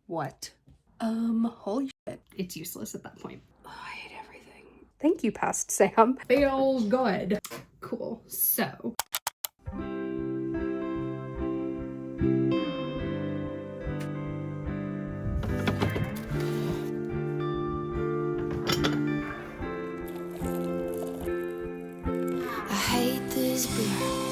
What? Holy shit. It's useless at that point. Oh, I hate everything. Thank you, past Sam. Feels good. Cool. So. I hate this beer.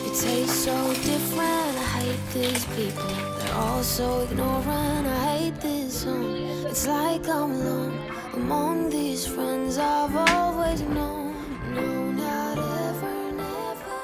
It tastes so different. I hate these people. They're all so ignorant. I hate this song. It's like I'm alone among these friends I've always known. No, not ever, never.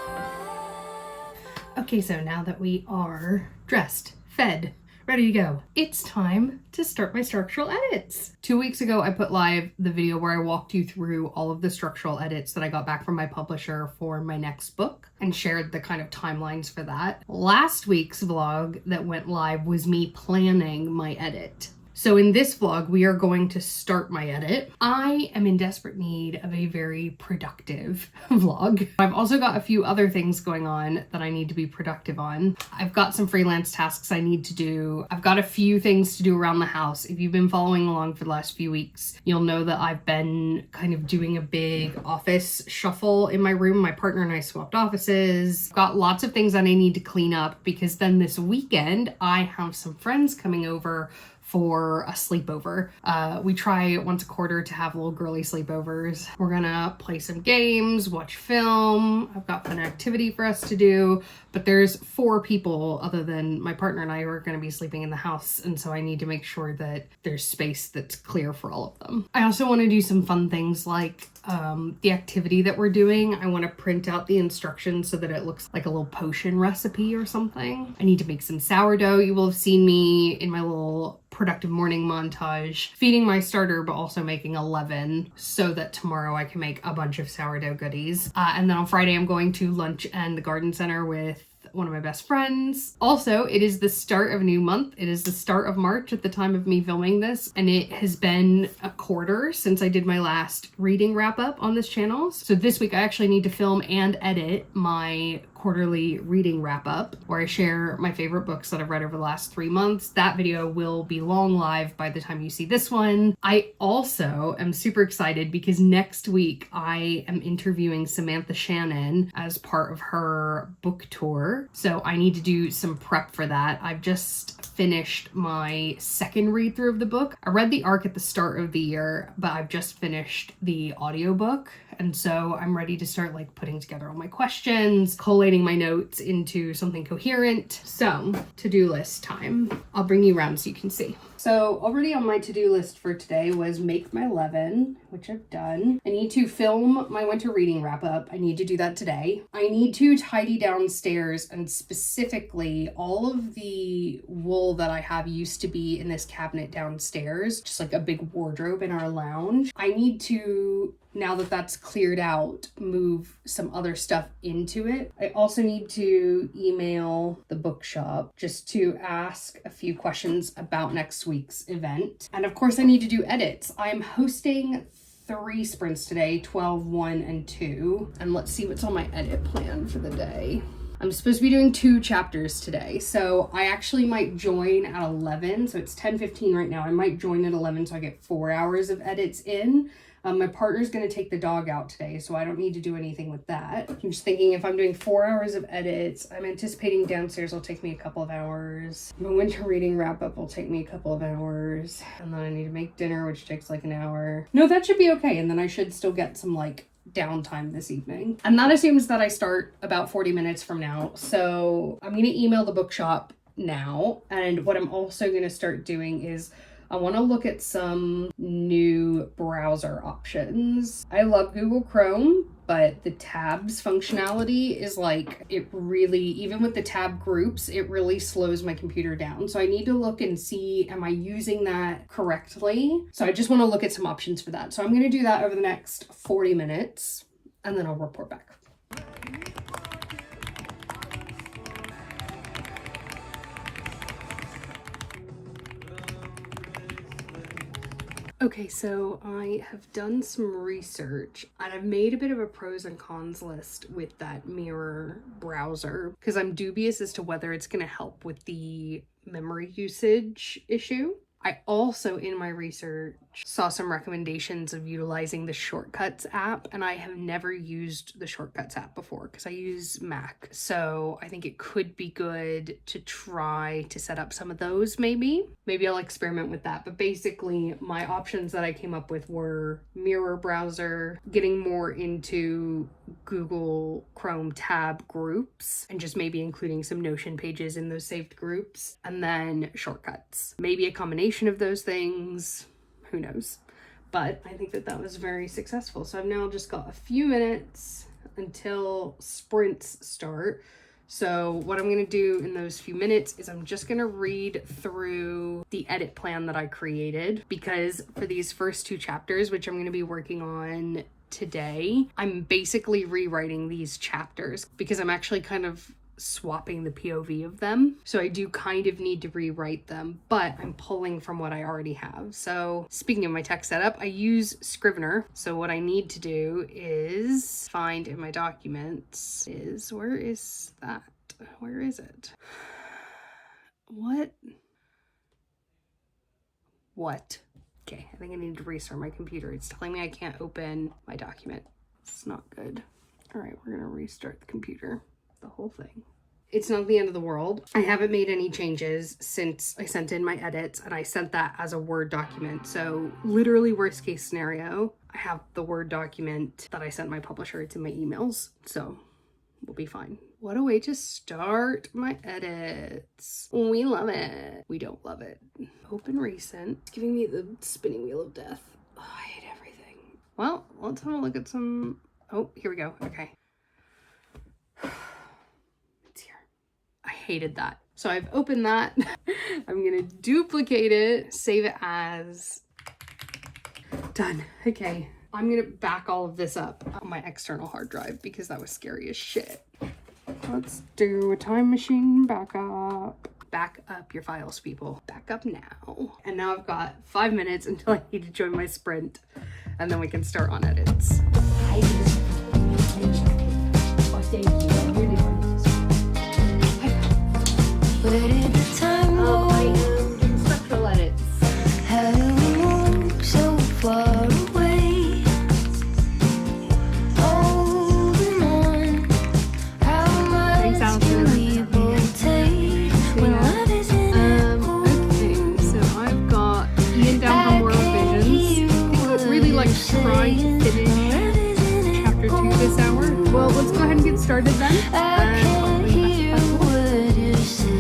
Okay, so now that we are dressed, fed, ready to go, it's time to start my structural edits. 2 weeks ago, I put live the video where I walked you through all of the structural edits that I got back from my publisher for my next book and shared the kind of timelines for that. Last week's vlog that went live was me planning my edit. So in this vlog, we are going to start my edit. I am in desperate need of a very productive vlog. I've also got a few other things going on that I need to be productive on. I've got some freelance tasks I need to do. I've got a few things to do around the house. If you've been following along for the last few weeks, you'll know that I've been kind of doing a big office shuffle in my room. My partner and I swapped offices. Got lots of things that I need to clean up because then this weekend I have some friends coming over for a sleepover. We try once a quarter to have little girly sleepovers. We're gonna play some games, watch film. I've got fun activity for us to do, but there's 4 people other than my partner and I who are gonna be sleeping in the house, and so I need to make sure that there's space that's clear for all of them. I also wanna do some fun things like the activity that we're doing. I want to print out the instructions so that it looks like a little potion recipe or something. I need to make some sourdough. You will have seen me in my little productive morning montage feeding my starter, but also making a leaven so that tomorrow I can make a bunch of sourdough goodies. And then on Friday, I'm going to lunch and the garden center with one of my best friends. Also, it is the start of a new month. It is the start of March at the time of me filming this, and it has been a quarter since I did my last reading wrap up on this channel. So this week I actually need to film and edit my quarterly reading wrap up where I share my favorite books that I've read over the last 3 months. That video will be long live by the time you see this one. I also am super excited because next week I am interviewing Samantha Shannon as part of her book tour. So I need to do some prep for that. I've just finished my second read through of the book. I read the arc at the start of the year, but I've just finished the audiobook. And so I'm ready to start like putting together all my questions, collating my notes into something coherent. So to-do list time. I'll bring you around so you can see. So already on my to-do list for today was make my leaven, which I've done. I need to film my winter reading wrap up. I need to do that today. I need to tidy downstairs, and specifically all of the wool that I have used to be in this cabinet downstairs, just like a big wardrobe in our lounge. I need to, now that that's cleared out, move some other stuff into it. I also need to email the bookshop just to ask a few questions about next week's event. And of course I need to do edits. I'm hosting 3 sprints today, 12, 1, and 2. And let's see what's on my edit plan for the day. I'm supposed to be doing 2 chapters today, so I actually might join at 11. So it's 10:15 right now. I might join at 11 so I get 4 hours of edits in. My partner's going to take the dog out today, so I don't need to do anything with that. I'm just thinking if I'm doing 4 hours of edits, I'm anticipating downstairs will take me a couple of hours. My winter reading wrap up will take me a couple of hours. And then I need to make dinner, which takes like an hour. No, that should be okay. And then I should still get some like downtime this evening. And that assumes that I start about 40 minutes from now. So I'm going to email the bookshop now. And what I'm also going to start doing is I want to look at some new browser options. I love Google Chrome, but the tabs functionality is like, it really, even with the tab groups, it really slows my computer down. So I need to look and see, am I using that correctly? So I just want to look at some options for that. So I'm going to do that over the next 40 minutes and then I'll report back. Okay, so I have done some research and I've made a bit of a pros and cons list with that mirror browser because I'm dubious as to whether it's going to help with the memory usage issue. I also, in my research, saw some recommendations of utilizing the Shortcuts app, and I have never used the Shortcuts app before because I use Mac. So I think it could be good to try to set up some of those maybe. Maybe I'll experiment with that. But basically, my options that I came up with were Mirror browser, getting more into Google Chrome tab groups, and just maybe including some Notion pages in those saved groups, and then Shortcuts. Maybe a combination of those things, who knows? But I think that that was very successful. So I've now just got a few minutes until sprints start. So what I'm going to do in those few minutes is I'm just going to read through the edit plan that I created, because for these first 2 chapters, which I'm going to be working on today, I'm basically rewriting these chapters because I'm actually kind of swapping the POV of them. So I do kind of need to rewrite them, but I'm pulling from what I already have. So speaking of my text setup, I use Scrivener. So what I need to do is find in my documents where is that? Where is it? What? Okay, I think I need to restart my computer. It's telling me I can't open my document. It's not good. All right, we're gonna restart the computer. The whole thing. It's not the end of the world. I haven't made any changes since I sent in my edits, and I sent that as a Word document. So literally worst case scenario, I have the Word document that I sent my publisher. It's in my emails, so we'll be fine. What a way to start my edits. We love it. We don't love it. Open recent. It's giving me the spinning wheel of death. Oh, I hate everything. Well, let's have a look at some. Oh, here we go. Okay. I hated that. So I've opened that. I'm gonna duplicate it, save it as done. Okay, I'm gonna back all of this up on my external hard drive because that was scary as shit. Let's do a time machine backup. Back up your files, people. Back up now. And now I've got 5 minutes until I need to join my sprint, and then we can start on edits. Where did the time go? I am in structural edits. How do we move so far away? Holding on. How much can we both take when love isn't Okay, so I've got Ian down for more revisions. I think I would really like to try to finish chapter 2 this hour. Well, let's go ahead and get started then. I can't hear what you're saying.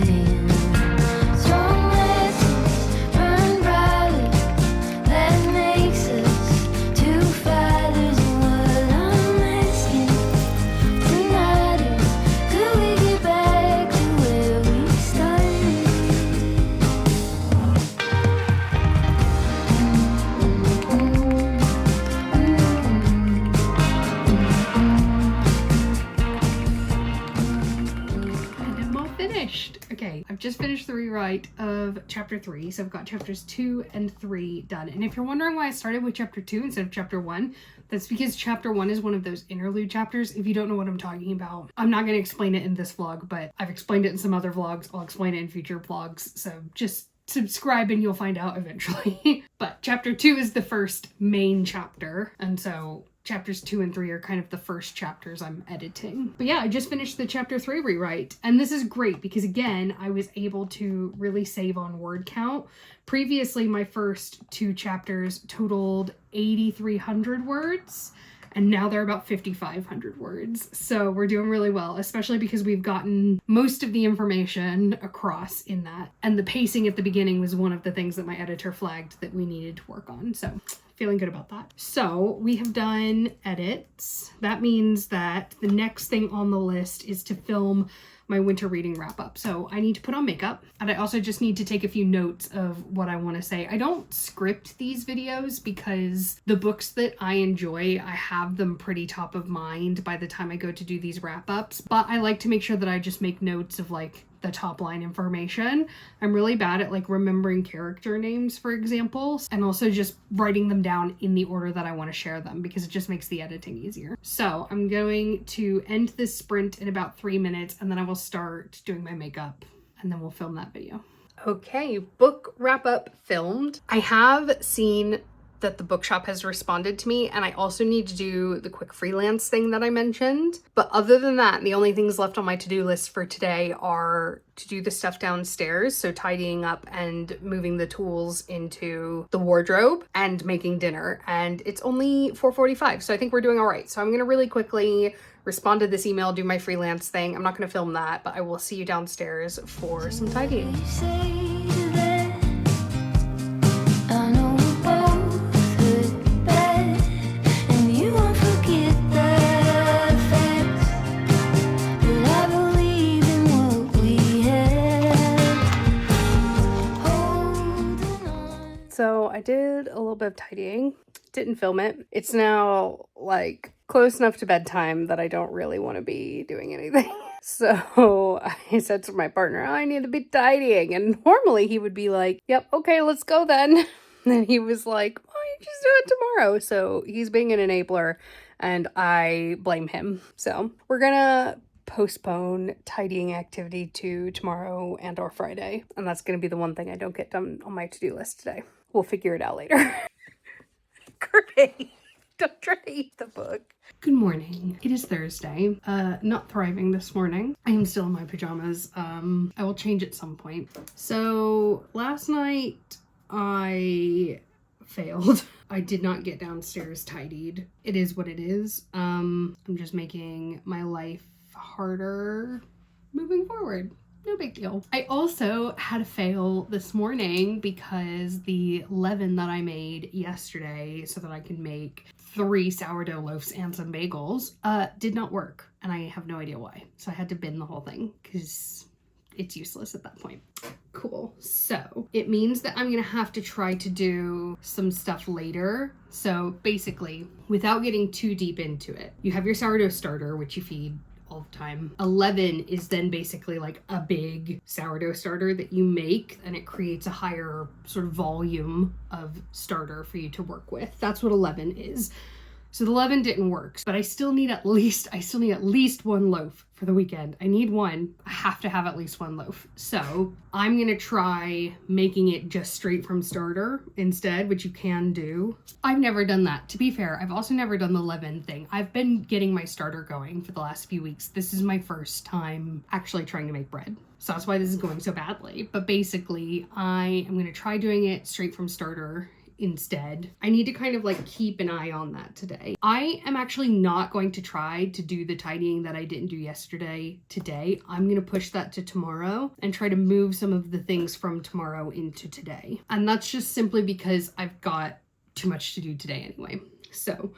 Okay, I've just finished the rewrite of chapter 3, so I've got chapters 2 and 3 done. And if you're wondering why I started with chapter 2 instead of chapter 1, that's because chapter 1 is one of those interlude chapters. If you don't know what I'm talking about, I'm not going to explain it in this vlog, but I've explained it in some other vlogs. I'll explain it in future vlogs, so just subscribe and you'll find out eventually. But chapter 2 is the first main chapter, and so chapters 2 and 3 are kind of the first chapters I'm editing. But yeah, I just finished the chapter 3 rewrite, and this is great because again, I was able to really save on word count. Previously, my first 2 chapters totaled 8,300 words, and now they're about 5,500 words. So we're doing really well, especially because we've gotten most of the information across in that. And the pacing at the beginning was one of the things that my editor flagged that we needed to work on. So feeling good about that. So we have done edits. That means that the next thing on the list is to film my winter reading wrap up. So I need to put on makeup, and I also just need to take a few notes of what I want to say. I don't script these videos because the books that I enjoy, I have them pretty top of mind by the time I go to do these wrap ups, but I like to make sure that I just make notes of like the top line information. I'm really bad at like remembering character names, for example, and also just writing them down in the order that I want to share them because it just makes the editing easier. So I'm going to end this sprint in about 3 minutes, and then I will start doing my makeup, and then we'll film that video. Okay, book wrap up filmed. I have seen that the bookshop has responded to me, and I also need to do the quick freelance thing that I mentioned. But other than that, the only things left on my to-do list for today are to do the stuff downstairs, so tidying up and moving the tools into the wardrobe and making dinner. And it's only 4:45, so I think we're doing all right. So I'm gonna really quickly respond to this email, do my freelance thing. I'm not gonna film that, but I will see you downstairs for some tidying. So I did a little bit of tidying, didn't film it. It's now like close enough to bedtime that I don't really want to be doing anything. So I said to my partner, I need to be tidying. And normally he would be like, yep, okay, let's go then. And he was like, why don't you just do it tomorrow? So he's being an enabler and I blame him. So we're gonna postpone tidying activity to tomorrow and or Friday. And that's gonna be the one thing I don't get done on my to-do list today. We'll figure it out later. Great. Don't try to eat the book. Good morning. It is Thursday. Not thriving this morning. I am still in my pajamas. I will change at some point. So last night I failed. I did not get downstairs tidied. It is what it is. I'm just making my life harder moving forward. No big deal. I also had a fail this morning because the leaven that I made yesterday so that I could make 3 sourdough loaves and some bagels did not work. And I have no idea why. So I had to bin the whole thing because it's useless at that point. Cool. So it means that I'm gonna have to try to do some stuff later. So basically, without getting too deep into it, you have your sourdough starter, which you feed all the time. A leaven is then basically like a big sourdough starter that you make, and it creates a higher sort of volume of starter for you to work with. That's what a leaven is. So the leaven didn't work, but I still need at least one loaf for the weekend. I need one. I have to have at least one loaf. So I'm gonna try making it just straight from starter instead, which you can do. I've never done that. To be fair, I've also never done the leaven thing. I've been getting my starter going for the last few weeks. This is my first time actually trying to make bread. So that's why this is going so badly. But basically, I am gonna try doing it straight from starter instead. I need to kind of like keep an eye on that today. I am actually not going to try to do the tidying that I didn't do yesterday today. I'm going to push that to tomorrow and try to move some of the things from tomorrow into today. And that's just simply because I've got too much to do today anyway. So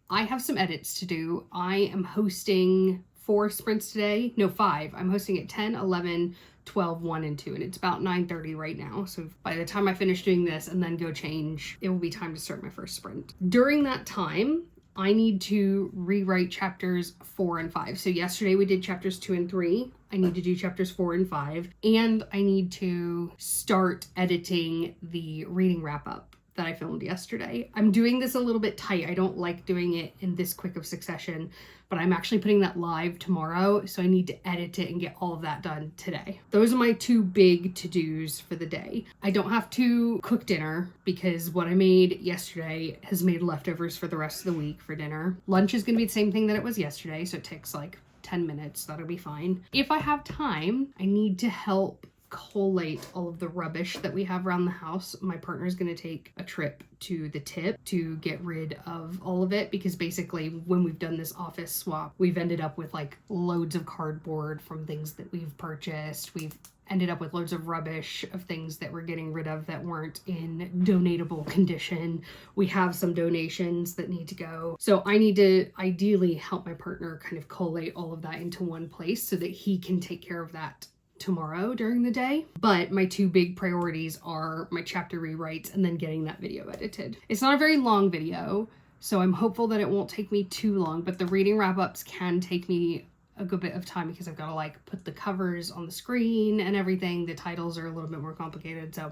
I have some edits to do. I am hosting 4 sprints today. No, 5. I'm hosting at 10, 11, 12, 1, and 2, and it's about 9:30 right now. So by the time I finish doing this and then go change, it will be time to start my first sprint. During that time, I need to rewrite chapters 4 and 5. So yesterday we did chapters 2 and 3. I need to do chapters 4 and 5, and I need to start editing the reading wrap up that I filmed yesterday. I'm doing this a little bit tight. I don't like doing it in this quick of succession, but I'm actually putting that live tomorrow, so I need to edit it and get all of that done today. Those are my 2 big to-dos for the day. I don't have to cook dinner because what I made yesterday has made leftovers for the rest of the week for dinner. Lunch is gonna be the same thing that it was yesterday, so it takes like 10 minutes, that'll be fine. If I have time, I need to help collate all of the rubbish that we have around the house. My partner's gonna take a trip to the tip to get rid of all of it, because basically when we've done this office swap, we've ended up with like loads of cardboard from things that we've purchased. We've ended up with loads of rubbish of things that we're getting rid of that weren't in donatable condition. We have some donations that need to go. So I need to ideally help my partner kind of collate all of that into one place so that he can take care of that tomorrow during the day. But my 2 big priorities are my chapter rewrites and then getting that video edited. It's not a very long video, so I'm hopeful that it won't take me too long, but the reading wrap-ups can take me a good bit of time because I've got to like put the covers on the screen and everything. The titles are a little bit more complicated. So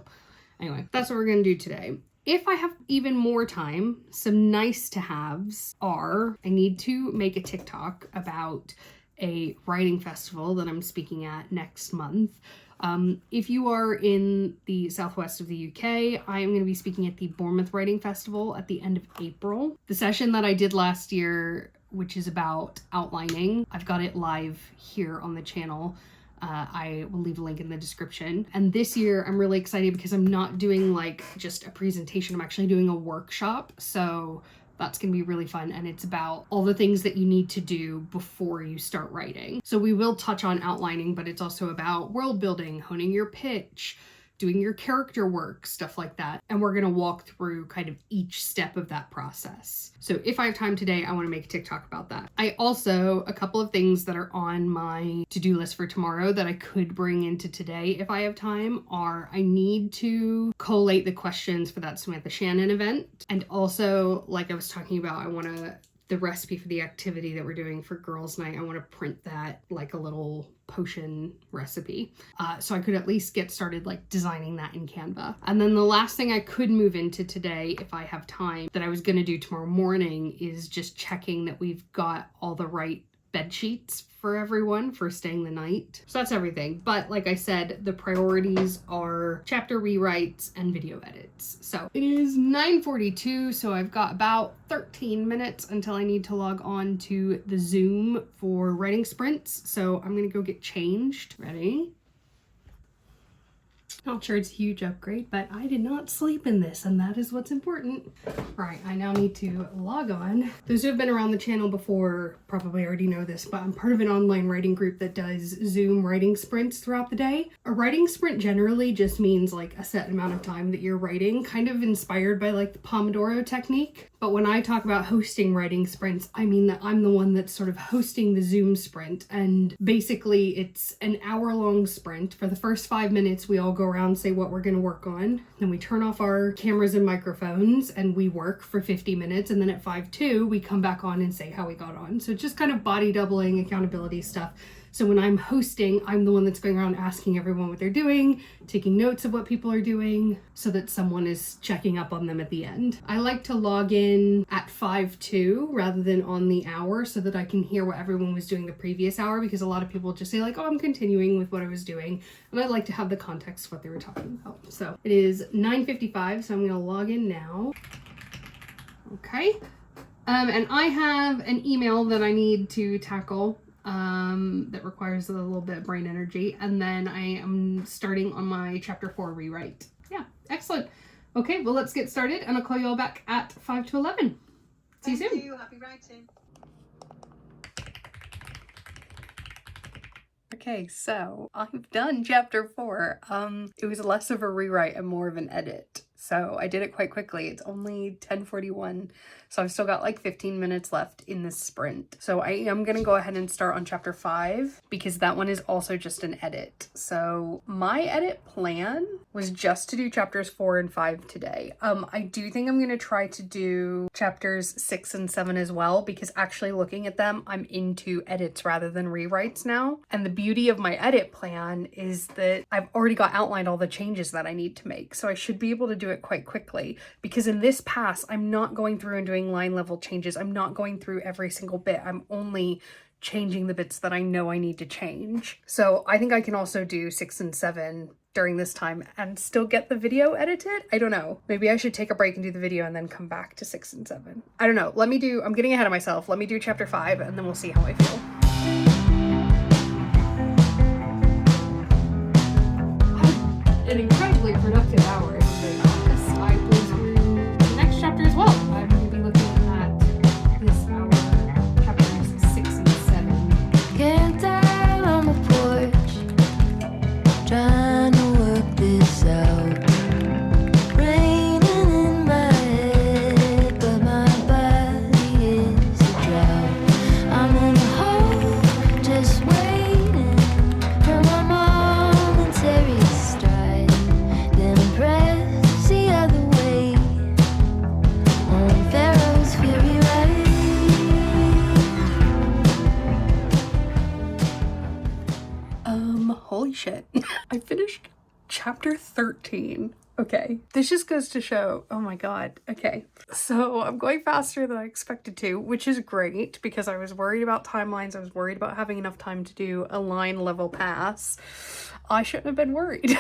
anyway, that's what we're gonna do today. If I have even more time, some nice to haves are, I need to make a TikTok about a writing festival that I'm speaking at next month. If you are in the southwest of the UK, I am going to be speaking at the Bournemouth Writing Festival at the end of April. The session that I did last year, which is about outlining, I've got it live here on the channel. I will leave a link in the description. And this year I'm really excited because I'm not doing like just a presentation, I'm actually doing a workshop. So that's gonna be really fun, and it's about all the things that you need to do before you start writing. So we will touch on outlining, but it's also about world building, honing your pitch, doing your character work, stuff like that. And we're gonna walk through kind of each step of that process. So if I have time today, I wanna make a TikTok about that. I also, a couple of things that are on my to-do list for tomorrow that I could bring into today if I have time are, I need to collate the questions for that Samantha Shannon event. And also, like I was talking about, I wanna, the recipe for the activity that we're doing for girls' night, I want to print that like a little potion recipe. So I could at least get started like designing that in Canva. And then the last thing I could move into today, if I have time, that I was going to do tomorrow morning is just checking that we've got all the right bed sheets for everyone for staying the night. So that's everything. But like I said, the priorities are chapter rewrites and video edits. So it is 9:42, so I've got about 13 minutes until I need to log on to the Zoom for writing sprints. So I'm gonna go get changed. Ready? Not sure it's a huge upgrade, but I did not sleep in this, and that is what's important. All right, I now need to log on. Those who have been around the channel before probably already know this, but I'm part of an online writing group that does Zoom writing sprints throughout the day. A writing sprint generally just means like a set amount of time that you're writing, kind of inspired by like the Pomodoro technique. But when I talk about hosting writing sprints, I mean that I'm the one that's sort of hosting the Zoom sprint. And basically it's an hour-long sprint. For the first 5 minutes, we all go around, say what we're gonna work on. Then we turn off our cameras and microphones and we work for 50 minutes. And then at 5:02, we come back on and say how we got on. So just kind of body doubling, accountability stuff. So when I'm hosting, I'm the one that's going around asking everyone what they're doing, taking notes of what people are doing so that someone is checking up on them at the end. I like to log in at 5:02 rather than on the hour so that I can hear what everyone was doing the previous hour, because a lot of people just say like, oh, I'm continuing with what I was doing. And I like to have the context of what they were talking about. So it is 9:55, so I'm gonna log in now. Okay. And I have an email that I need to tackle that requires a little bit of brain energy, and then I am starting on my chapter 4 rewrite. Yeah, excellent. Okay, well, let's get started, and I'll call you all back at 5 to 11. See you soon. Thank you. Happy writing. Okay, so I've done chapter 4. It was less of a rewrite and more of an edit. So I did it quite quickly. It's only 10:41, so I've still got like 15 minutes left in this sprint. So I am gonna go ahead and start on chapter 5 because that one is also just an edit. So my edit plan was just to do chapters 4 and 5 today. I do think I'm gonna try to do chapters 6 and 7 as well, because actually looking at them, I'm into edits rather than rewrites now. And the beauty of my edit plan is that I've already got outlined all the changes that I need to make. So I should be able to do it quite quickly, because in this pass, I'm not going through and doing line level changes. I'm not going through every single bit. I'm only changing the bits that I know I need to change. So I think I can also do 6 and 7 during this time and still get the video edited. I don't know. Maybe I should take a break and do the video and then come back to 6 and 7. I don't know. I'm getting ahead of myself. Let me do chapter 5 and then we'll see how I feel. An incredibly productive hour, if I'm being honest. I blew through the next chapter as well. I'm going to be looking at this hour, chapters 6 and 7. Camped out on the porch, trying to work this out. Raining in my head, but my body is a drought. I'm in a hole, just waiting for my momentary stride. Then press the other way on Pharaoh's fury ride. Holy shit. I finished chapter 13. Okay, this just goes to show, oh my god. Okay, so I'm going faster than I expected to, which is great because I was worried about timelines. I was worried about having enough time to do a line level pass. I shouldn't have been worried.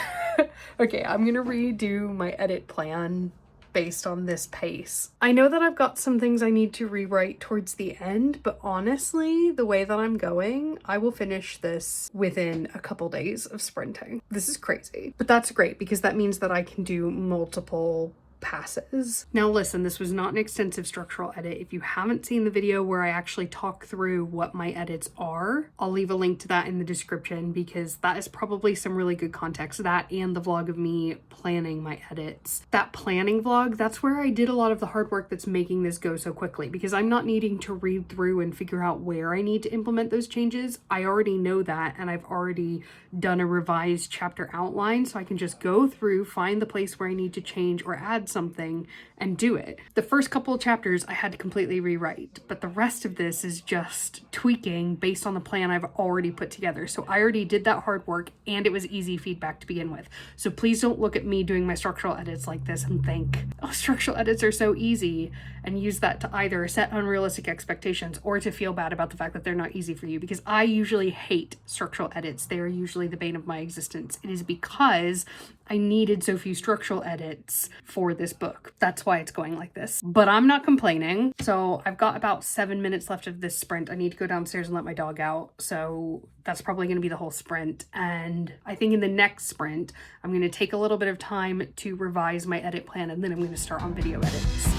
Okay, I'm gonna redo my edit plan based on this pace. I know that I've got some things I need to rewrite towards the end, but honestly, the way that I'm going, I will finish this within a couple days of sprinting. This is crazy, but that's great because that means that I can do multiple passes. Now listen, this was not an extensive structural edit. If you haven't seen the video where I actually talk through what my edits are, I'll leave a link to that in the description because that is probably some really good context. That and the vlog of me planning my edits. That planning vlog, that's where I did a lot of the hard work that's making this go so quickly because I'm not needing to read through and figure out where I need to implement those changes. I already know that and I've already done a revised chapter outline, so I can just go through, find the place where I need to change or add something and do it. The first couple of chapters I had to completely rewrite, but the rest of this is just tweaking based on the plan I've already put together. So I already did that hard work and it was easy feedback to begin with. So please don't look at me doing my structural edits like this and think, oh, structural edits are so easy, and use that to either set unrealistic expectations or to feel bad about the fact that they're not easy for you, because I usually hate structural edits. They are usually the bane of my existence. It is because I needed so few structural edits for this book. That's why it's going like this. But I'm not complaining. So I've got about 7 minutes left of this sprint. I need to go downstairs and let my dog out. So that's probably going to be the whole sprint. And I think in the next sprint, I'm going to take a little bit of time to revise my edit plan, and then I'm going to start on video edits.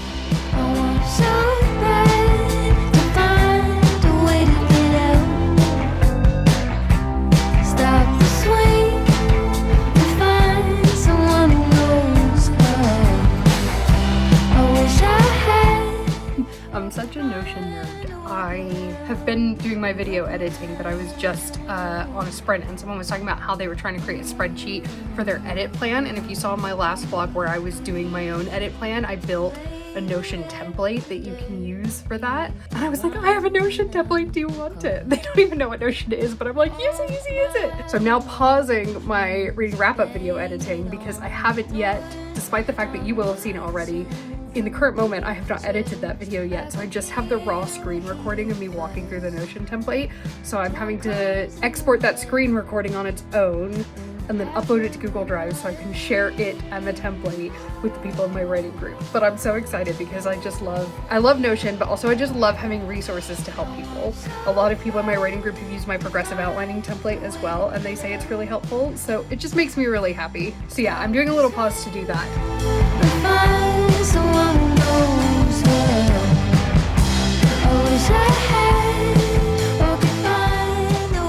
I want so bad to find a way to get out. Stop the swing and find someone who knows how. I wish I had. I'm such a Notion nerd. I have been doing my video editing, but I was just on a sprint and someone was talking about how they were trying to create a spreadsheet for their edit plan. And if you saw my last vlog where I was doing my own edit plan, I built a Notion template that you can use for that. And I was like, I have a Notion template, do you want it? They don't even know what Notion is, but I'm like, use it. So I'm now pausing my reading wrap-up video editing because I haven't yet, despite the fact that you will have seen it already. In the current moment, I have not edited that video yet, so I just have the raw screen recording of me walking through the Notion template. So I'm having to export that screen recording on its own and then upload it to Google Drive so I can share it and the template with the people in my writing group. But I'm so excited because I love Notion, but also I just love having resources to help people. A lot of people in my writing group have used my progressive outlining template as well, and they say it's really helpful. So it just makes me really happy. So yeah, I'm doing a little pause to do that. Someone who knows how. I wish I had or could find a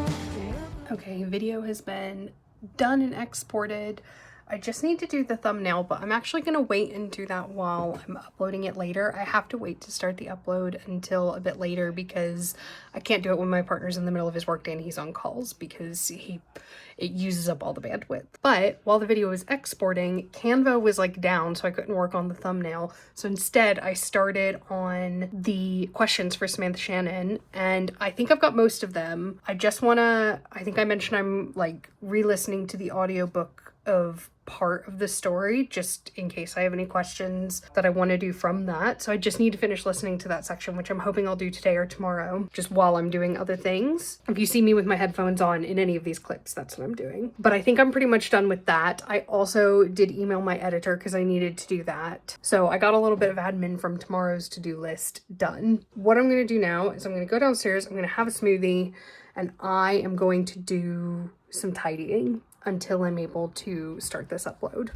workaround. Okay, video has been done and exported. I just need to do the thumbnail, but I'm actually going to wait and do that while I'm uploading it later. I have to wait to start the upload until a bit later because I can't do it when my partner's in the middle of his workday and he's on calls because it uses up all the bandwidth. But while the video was exporting, Canva was like down, so I couldn't work on the thumbnail. So instead I started on the questions for Samantha Shannon, and I think I've got most of them. I think I mentioned I'm like re-listening to the audiobook of part of the story just in case I have any questions that I want to do from that. So I just need to finish listening to that section, which I'm hoping I'll do today or tomorrow, just while I'm doing other things. If you see me with my headphones on in any of these clips, that's what I'm doing. But I think I'm pretty much done with that. I also did email my editor because I needed to do that. So I got a little bit of admin from tomorrow's to-do list done. What I'm going to do now is I'm going to go downstairs, I'm going to have a smoothie, and I am going to do some tidying until I'm able to start this upload.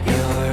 You're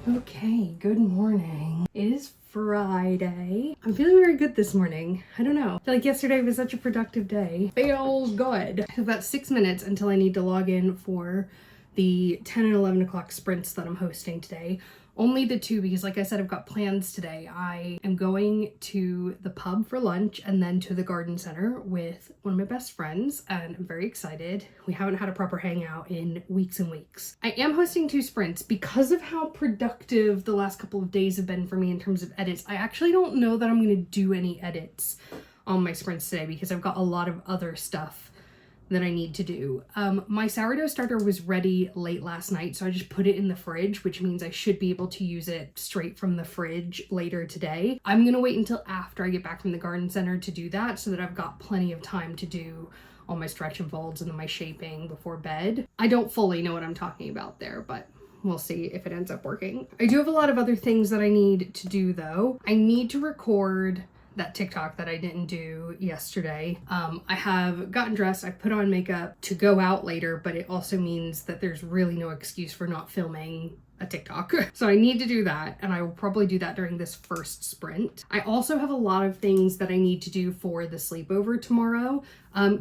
Okay, good morning. It is Friday. I'm feeling very good this morning. I don't know. I feel like yesterday was such a productive day. Feels good. I've got 6 minutes until I need to log in for the 10 and 11 o'clock sprints that I'm hosting today. Only the two because, like I said, I've got plans today. I am going to the pub for lunch and then to the garden center with one of my best friends, and I'm very excited. We haven't had a proper hangout in weeks and weeks. I am hosting 2 sprints because of how productive the last couple of days have been for me in terms of edits. I actually don't know that I'm going to do any edits on my sprints today because I've got a lot of other stuff that I need to do. My sourdough starter was ready late last night, so I just put it in the fridge, which means I should be able to use it straight from the fridge later today. I'm gonna wait until after I get back from the garden center to do that so that I've got plenty of time to do all my stretch and folds and then my shaping before bed. I don't fully know what I'm talking about there, but we'll see if it ends up working. I do have a lot of other things that I need to do though. I need to record that TikTok that I didn't do yesterday. I have gotten dressed, I put on makeup to go out later, but it also means that there's really no excuse for not filming a TikTok. So I need to do that, and I will probably do that during this first sprint. I also have a lot of things that I need to do for the sleepover tomorrow.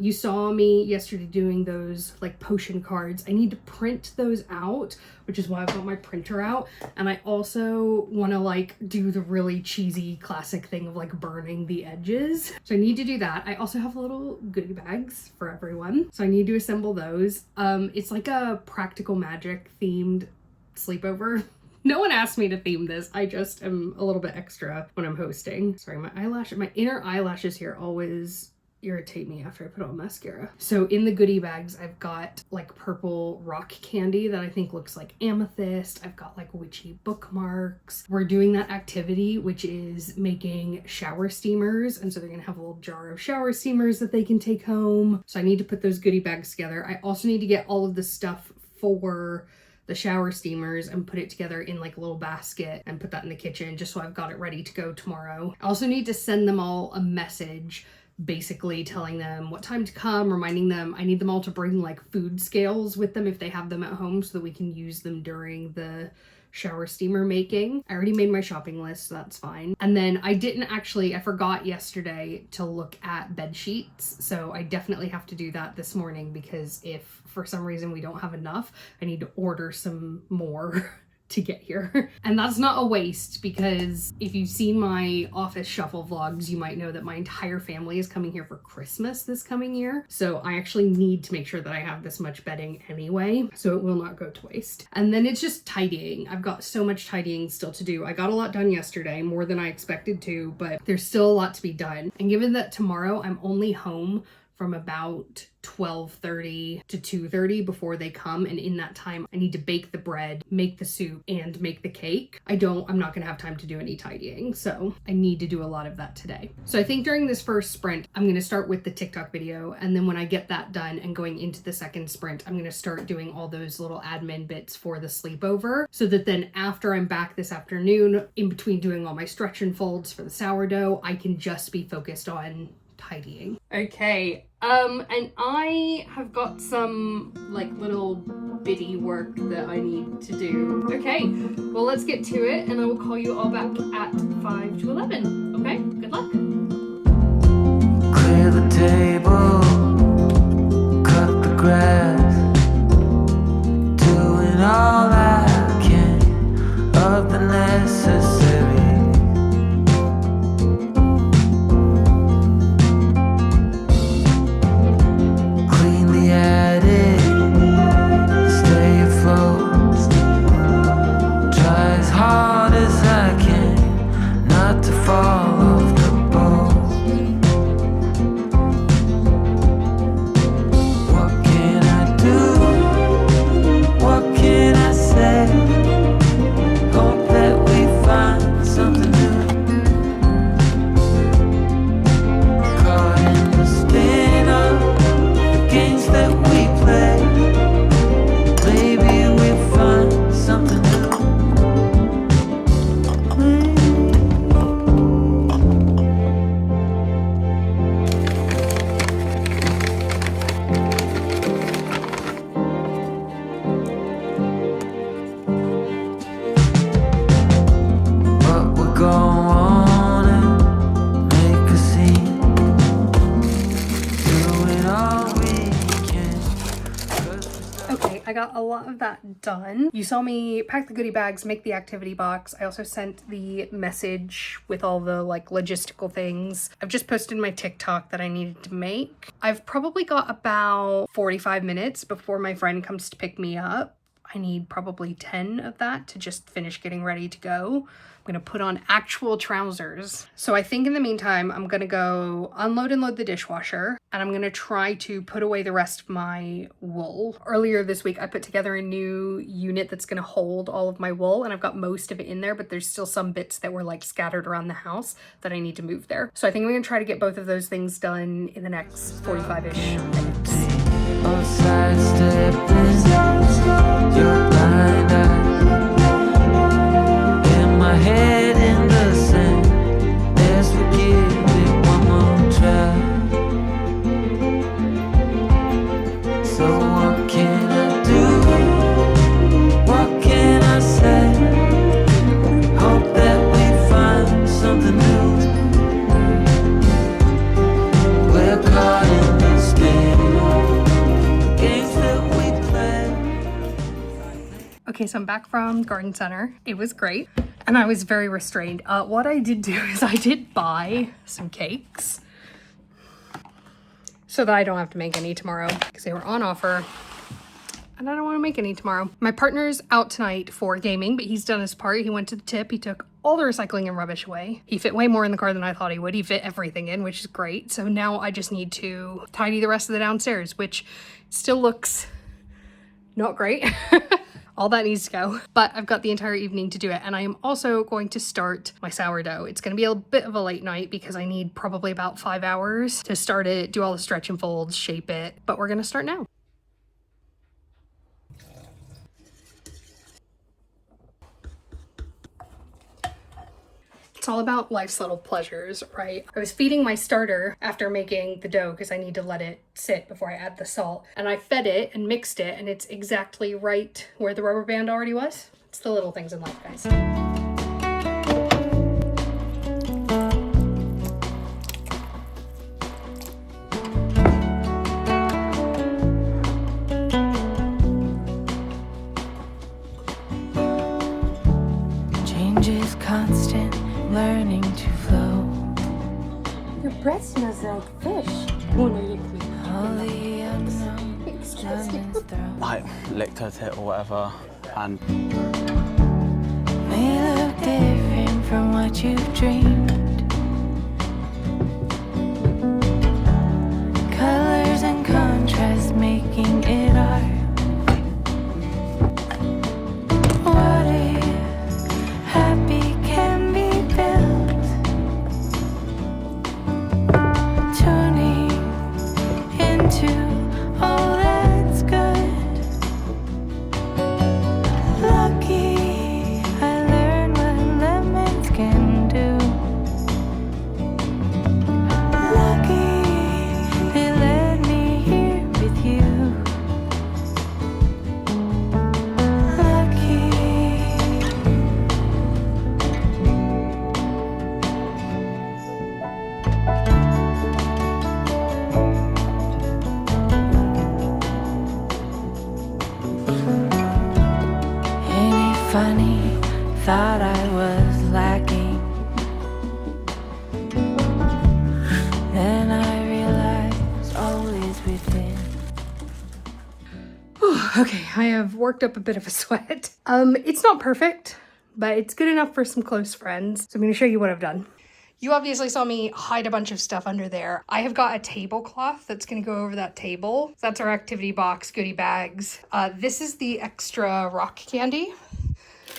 You saw me yesterday doing those like potion cards. I need to print those out, which is why I've got my printer out. And I also want to like do the really cheesy classic thing of like burning the edges. So I need to do that. I also have little goodie bags for everyone. So I need to assemble those. It's like a practical magic themed sleepover. No one asked me to theme this. I just am a little bit extra when I'm hosting. Sorry, my inner eyelashes here always irritate me after I put on mascara. So in the goodie bags, I've got like purple rock candy that I think looks like amethyst. I've got like witchy bookmarks. We're doing that activity, which is making shower steamers. And so they're gonna have a little jar of shower steamers that they can take home. So I need to put those goodie bags together. I also need to get all of the stuff for the shower steamers and put it together in like a little basket and put that in the kitchen just so I've got it ready to go tomorrow. I also need to send them all a message basically telling them what time to come, reminding them. I need them all to bring like food scales with them if they have them at home so that we can use them during the shower steamer making. I already made my shopping list, so that's fine. And then I forgot yesterday to look at bed sheets. So I definitely have to do that this morning because if for some reason we don't have enough, I need to order some more to get here. And that's not a waste because if you've seen my office shuffle vlogs, you might know that my entire family is coming here for Christmas this coming year. So I actually need to make sure that I have this much bedding anyway, so it will not go to waste. And then it's just tidying. I've got so much tidying still to do. I got a lot done yesterday, more than I expected to, but there's still a lot to be done. And given that tomorrow I'm only home from about 12:30 to 2:30 before they come, and in that time I need to bake the bread, make the soup, and make the cake. I'm not gonna have time to do any tidying, so I need to do a lot of that today. So I think during this first sprint I'm gonna start with the TikTok video, and then when I get that done and going into the second sprint, I'm gonna start doing all those little admin bits for the sleepover, so that then after I'm back this afternoon, in between doing all my stretch and folds for the sourdough, I can just be focused on tidying. Okay, and I have got some like little bitty work that I need to do. Okay, well let's get to it and I will call you all back at 5 to 11. Okay, good luck. Clear the table, cut the grass, doing all I can of the necessary. Hope that we find got a lot of that done. You saw me pack the goodie bags, make the activity box. I also sent the message with all the like logistical things. I've just posted my TikTok that I needed to make. I've probably got about 45 minutes before my friend comes to pick me up. I need probably 10 of that to just finish getting ready to go. I'm gonna put on actual trousers. So I think in the meantime, I'm gonna go unload and load the dishwasher, and I'm gonna try to put away the rest of my wool. Earlier this week, I put together a new unit that's gonna hold all of my wool, and I've got most of it in there, but there's still some bits that were like scattered around the house that I need to move there. So I think I'm gonna try to get both of those things done in the next 45-ish minutes. Your blind eye in my head in the sand. Let's forgive it one more try. So what can I do? What can I say? Hope that we find something new. We're caught in the spin. Games that we play. Okay, so I'm back from garden center. It was great, and I was very restrained. What I did do is I did buy some cakes so that I don't have to make any tomorrow because they were on offer, and I don't want to make any tomorrow. My partner's out tonight for gaming, but he's done his part. He went to the tip. He took all the recycling and rubbish away. He fit way more in the car than I thought he would. He fit everything in, which is great. So now I just need to tidy the rest of the downstairs, which still looks not great. All that needs to go, but I've got the entire evening to do it. And I am also going to start my sourdough. It's going to be a bit of a late night because I need probably about 5 hours to start it, do all the stretch and folds, shape it, but we're going to start now. It's all about life's little pleasures, right? I was feeding my starter after making the dough because I need to let it sit before I add the salt. And I fed it and mixed it, and it's exactly right where the rubber band already was. It's the little things in life, guys. Change is constant, learning to flow. Your breath smells like fish. Oh no, you clean. All the unknown, Excuse London's me. throne. Like licked her tit or whatever, and May look different from what you've dreamed. Colors and contrast making it art. What if happy can be built? Tuning into all that's good. Lucky I learned what lemons can do. Lucky they let me here with you. Lucky. Ain't it funny? Thought I was lacking. Then I realized all is within. Okay, I have worked up a bit of a sweat. It's not perfect, but it's good enough for some close friends. So I'm gonna show you what I've done. You obviously saw me hide a bunch of stuff under there. I have got a tablecloth that's gonna go over that table. So that's our activity box, goodie bags. This is the extra rock candy.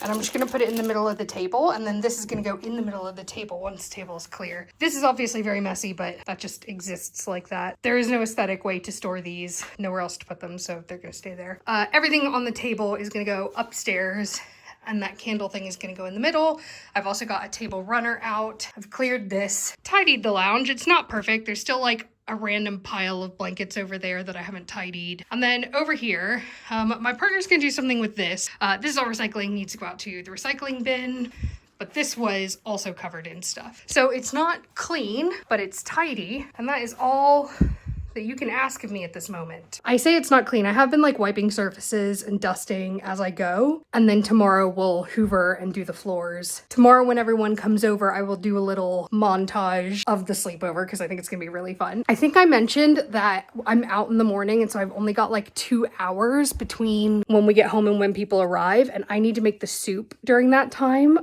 And I'm just gonna put it in the middle of the table, and then this is gonna go in the middle of the table once the table is clear. This is obviously very messy, but that just exists like that. There is no aesthetic way to store these, nowhere else to put them, so they're gonna stay there. Everything on the table is gonna go upstairs, and that candle thing is gonna go in the middle. I've also got a table runner out. I've cleared this, tidied the lounge. It's not perfect. There's still like a random pile of blankets over there that I haven't tidied. And then over here, my partner's gonna do something with this. This is all recycling, needs to go out to the recycling bin, but this was also covered in stuff. So it's not clean, but it's tidy, and that is all that you can ask of me at this moment. I say it's not clean. I have been like wiping surfaces and dusting as I go, and then tomorrow we'll hoover and do the floors. Tomorrow when everyone comes over, I will do a little montage of the sleepover because I think it's gonna be really fun. I think I mentioned that I'm out in the morning, and so I've only got like 2 hours between when we get home and when people arrive, and I need to make the soup during that time.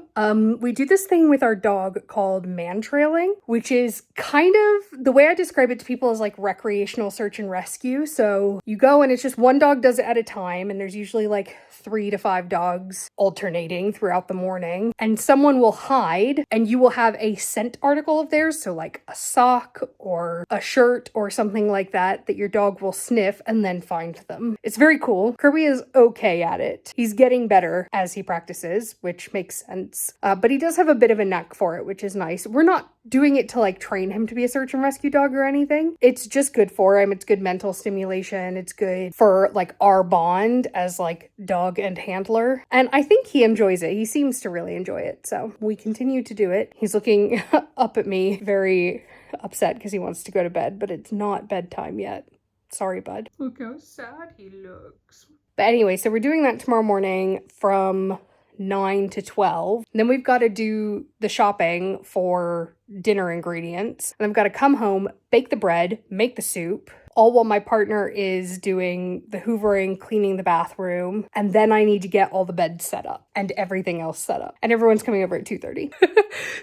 We do this thing with our dog called man trailing, which is kind of, the way I describe it to people is like recreational search and rescue. So you go and it's just one dog does it at a time, and there's usually like 3 to 5 dogs alternating throughout the morning, and someone will hide and you will have a scent article of theirs, so like a sock or a shirt or something like that your dog will sniff and then find them. It's very cool. Kirby is okay at it. He's getting better as he practices, which makes sense, but he does have a bit of a knack for it, which is nice. We're not doing it to like train him to be a search and rescue dog or anything. It's just good for him. It's good mental stimulation. It's good for like our bond as like dog and handler. And I think he enjoys it. He seems to really enjoy it. So we continue to do it. He's looking up at me very upset because he wants to go to bed, but it's not bedtime yet. Sorry, bud. Look how sad he looks. But anyway, so we're doing that tomorrow morning from 9 to 12. And then we've got to do the shopping for dinner ingredients. And I've got to come home, bake the bread, make the soup, all while my partner is doing the hoovering, cleaning the bathroom. And then I need to get all the beds set up and everything else set up. And everyone's coming over at 2:30.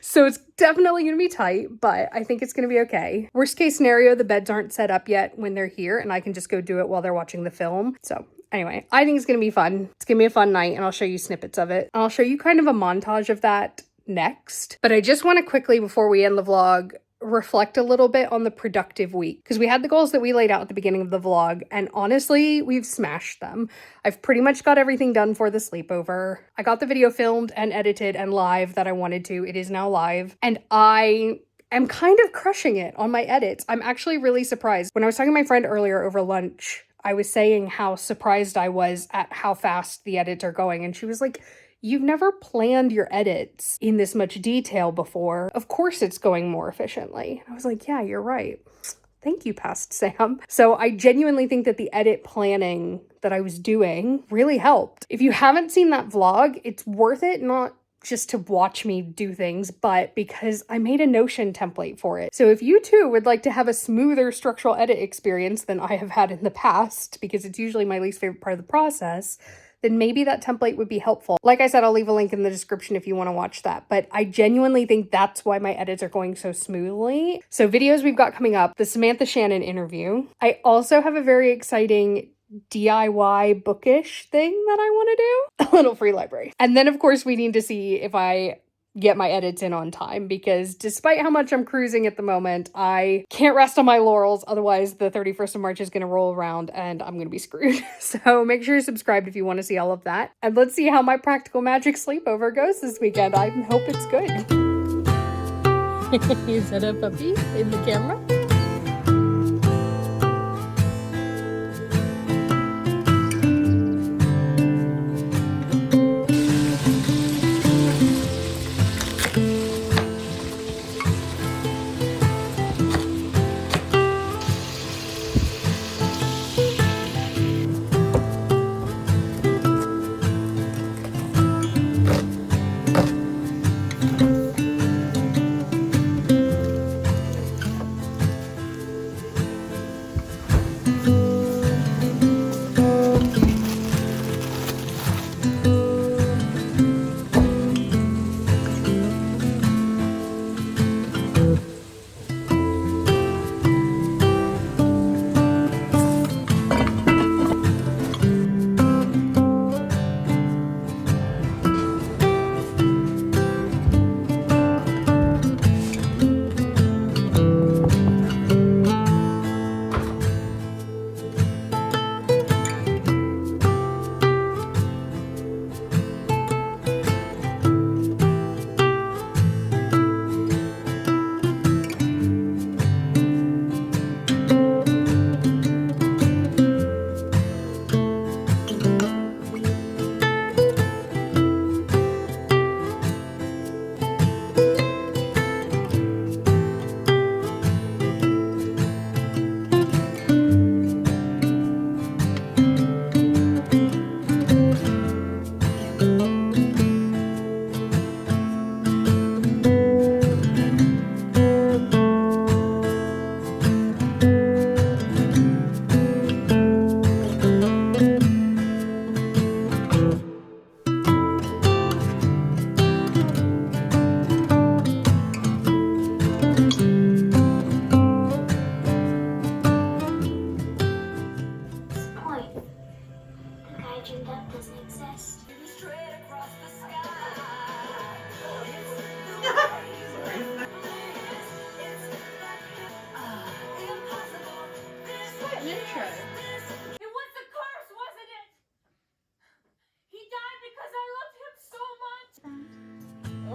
So it's definitely going to be tight, but I think it's going to be okay. Worst case scenario, the beds aren't set up yet when they're here, and I can just go do it while they're watching the film. So anyway, I think it's going to be fun. It's going to be a fun night, and I'll show you snippets of it. I'll show you kind of a montage of that next. But I just want to quickly, before we end the vlog, reflect a little bit on the productive week, because we had the goals that we laid out at the beginning of the vlog, and honestly, we've smashed them. I've pretty much got everything done for the sleepover. I got the video filmed and edited and live that I wanted to. It is now live, and I am kind of crushing it on my edits. I'm actually really surprised. When I was talking to my friend earlier over lunch, I was saying how surprised I was at how fast the edits are going, and she was like, "You've never planned your edits in this much detail before. Of course it's going more efficiently." I was like, yeah, you're right. Thank you, Past Sam. So I genuinely think that the edit planning that I was doing really helped. If you haven't seen that vlog, it's worth it, not just to watch me do things, but because I made a Notion template for it. So if you too would like to have a smoother structural edit experience than I have had in the past, because it's usually my least favorite part of the process, then maybe that template would be helpful. Like I said, I'll leave a link in the description if you want to watch that. But I genuinely think that's why my edits are going so smoothly. So videos we've got coming up, the Samantha Shannon interview. I also have a very exciting DIY bookish thing that I want to do. A little free library. And then of course we need to see if I get my edits in on time, because despite how much I'm cruising at the moment, I can't rest on my laurels. Otherwise the 31st of March is going to roll around and I'm going to be screwed. So make sure you're subscribed if you want to see all of that. And let's see how my practical magic sleepover goes this weekend. I hope it's good. Is that a puppy in the camera?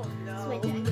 Switch